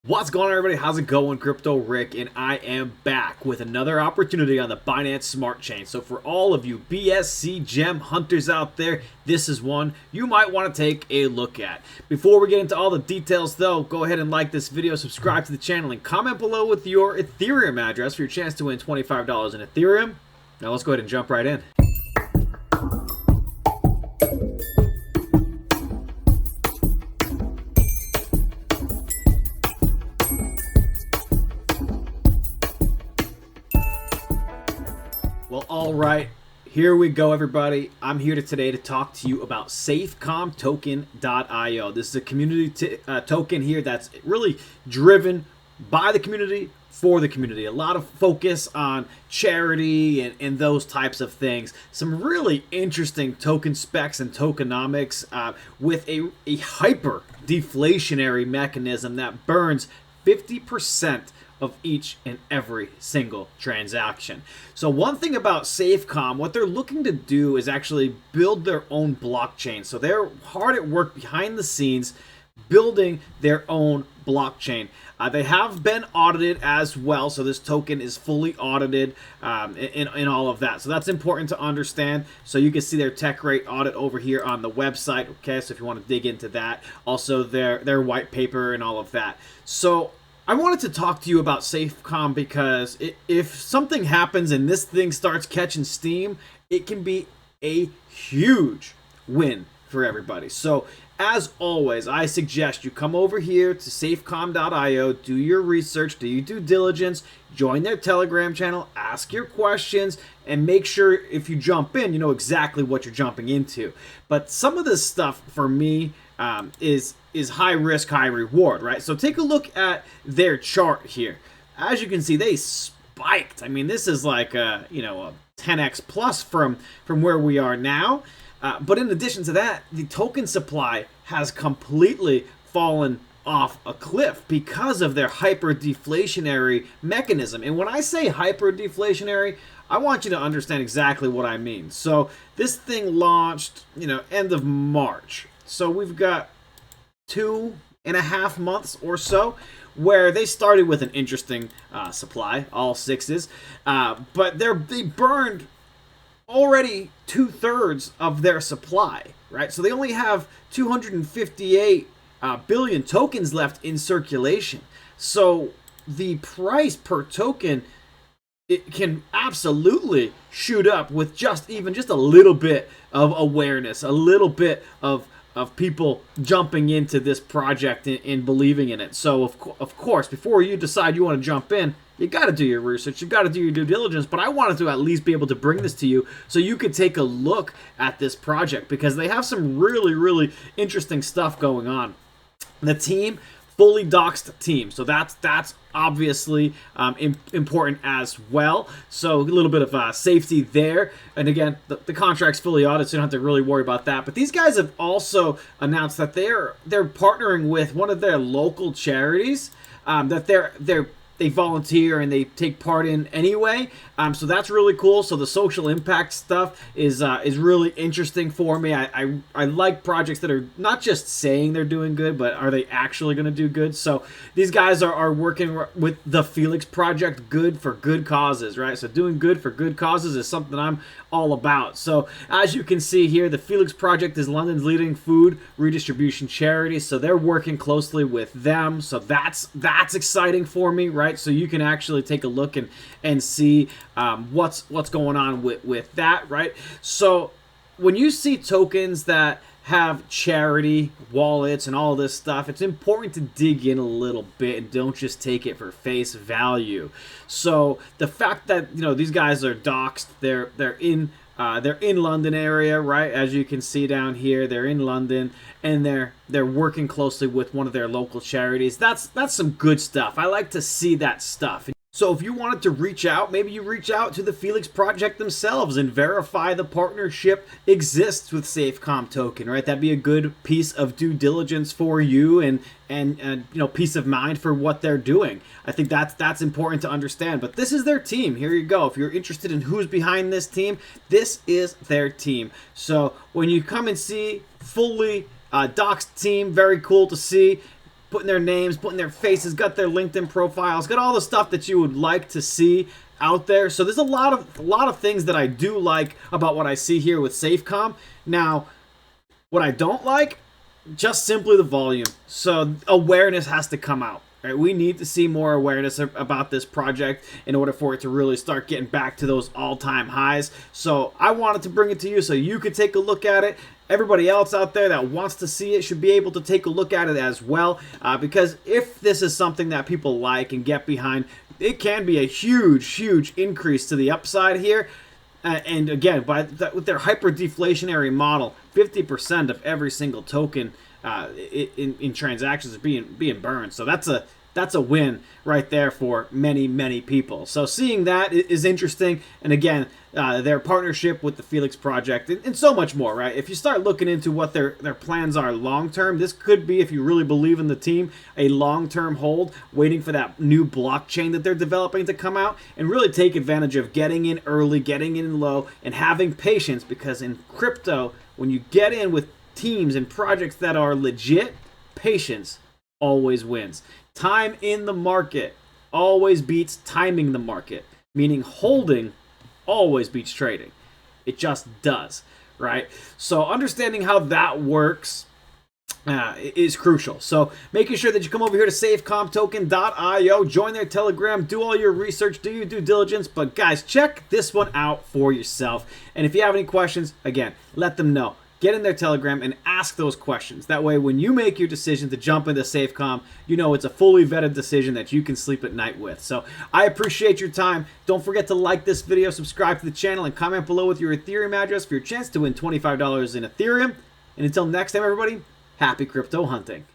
What's going on, everybody? How's it going? Crypto Rick, and I am back with another opportunity on the Binance Smart Chain. So for all of you BSC gem hunters out there, this is one you might want to take a look at. Before we get into all the details though, go ahead and like this video, subscribe to the channel, and comment below with your Ethereum address for your chance to win $25 in Ethereum. Now let's go ahead and jump right in. Well, all right, here we go, everybody. I'm here today to talk to you about Safecom token.io. This is a community token here that's really driven by the community for the community. A lot of focus on charity and those types of things. Some really interesting token specs and tokenomics with a hyper deflationary mechanism that burns 50% of each and every single transaction. So one thing about Safecom, what they're looking to do is actually build their own blockchain. So they're hard at work behind the scenes building their own blockchain. They have been audited as well, so this token is fully audited in all of that. So that's important to understand. So you can see their tech rate audit over here on the website. Okay, so if you want to dig into that, also their white paper and all of that. So I wanted to talk to you about Safecom because if something happens and this thing starts catching steam, it can be a huge win for everybody. So as always, I suggest you come over here to safecom.io, do your research, do your due diligence, join their Telegram channel, ask your questions, and make sure if you jump in, you know exactly what you're jumping into. But some of this stuff for me is high risk, high reward, right? So take a look at their chart here. As you can see, they spiked. I mean, this is like a 10x plus from where we are now. But in addition to that, the token supply has completely fallen off a cliff because of their hyper deflationary mechanism. And when I say hyper deflationary, I want you to understand exactly what I mean. So this thing launched, end of March. So we've got 2.5 months or so where they started with an interesting supply, all sixes, but they burned already 2/3 of their supply, right? So they only have 258 billion tokens left in circulation. So the price per token, it can absolutely shoot up with just a little bit of awareness, a little bit of people jumping into this project and believing in it. So of course, before you decide you want to jump in, you got to do your research, you got to do your due diligence, but I wanted to at least be able to bring this to you so you could take a look at this project because they have some really, really interesting stuff going on. The team, fully doxed team, so that's obviously important as well. So a little bit of safety there, and again, the contract's fully audited, so you don't have to really worry about that. But these guys have also announced that they're partnering with one of their local charities that they volunteer and they take part in anyway. So that's really cool. So the social impact stuff is really interesting for me. I like projects that are not just saying they're doing good, but are they actually going to do good? So these guys are working with the Felix Project, good for good causes, right? So doing good for good causes is something I'm all about. So as you can see here, the Felix Project is London's leading food redistribution charity. So they're working closely with them. So that's exciting for me, right? So you can actually take a look and see what's going on with that, right? So when you see tokens that have charity wallets and all this stuff, it's important to dig in a little bit and don't just take it for face value. So the fact that these guys are doxed, they're in London area, right? As you can see down here, they're in London and they're working closely with one of their local charities. That's some good stuff. I like to see that stuff. So if you wanted to reach out, maybe you reach out to the Felix Project themselves and verify the partnership exists with Safecom token, right? That'd be a good piece of due diligence for you and peace of mind for what they're doing. I think that's important to understand. But this is their team. Here you go. If you're interested in who's behind this team, this is their team. So when you come and see fully doxed team, very cool to see. putting their names, putting their faces, got their LinkedIn profiles, got all the stuff that you would like to see out there. So there's a lot of things that I do like about what I see here with Safecom. Now, what I don't like, just simply the volume. So awareness has to come out. Right? We need to see more awareness about this project in order for it to really start getting back to those all-time highs. So I wanted to bring it to you so you could take a look at it. Everybody else out there that wants to see it should be able to take a look at it as well, because if this is something that people like and get behind, it can be a huge increase to the upside here. And again, with their hyper deflationary model, 50% of every single token in transactions is being burned. So that's a win right there for many people. So seeing that is interesting. And again, their partnership with the Felix project and so much more, right? If you start looking into what their plans are long term, this could be, if you really believe in the team, a long-term hold, waiting for that new blockchain that they're developing to come out and really take advantage of getting in early, getting in low, and having patience, because in crypto, when you get in with teams and projects that are legit, patience always wins. Time in the market always beats timing the market, meaning holding always beats trading. It just does, right? So understanding how that works is crucial. So making sure that you come over here to safecomtoken.io, join their Telegram, do all your research, do your due diligence. But guys, check this one out for yourself. And if you have any questions, again, let them know. Get in their Telegram and ask those questions. That way, when you make your decision to jump into Safecom, you know it's a fully vetted decision that you can sleep at night with. So I appreciate your time. Don't forget to like this video, subscribe to the channel, and comment below with your Ethereum address for your chance to win $25 in Ethereum. And until next time, everybody, happy crypto hunting.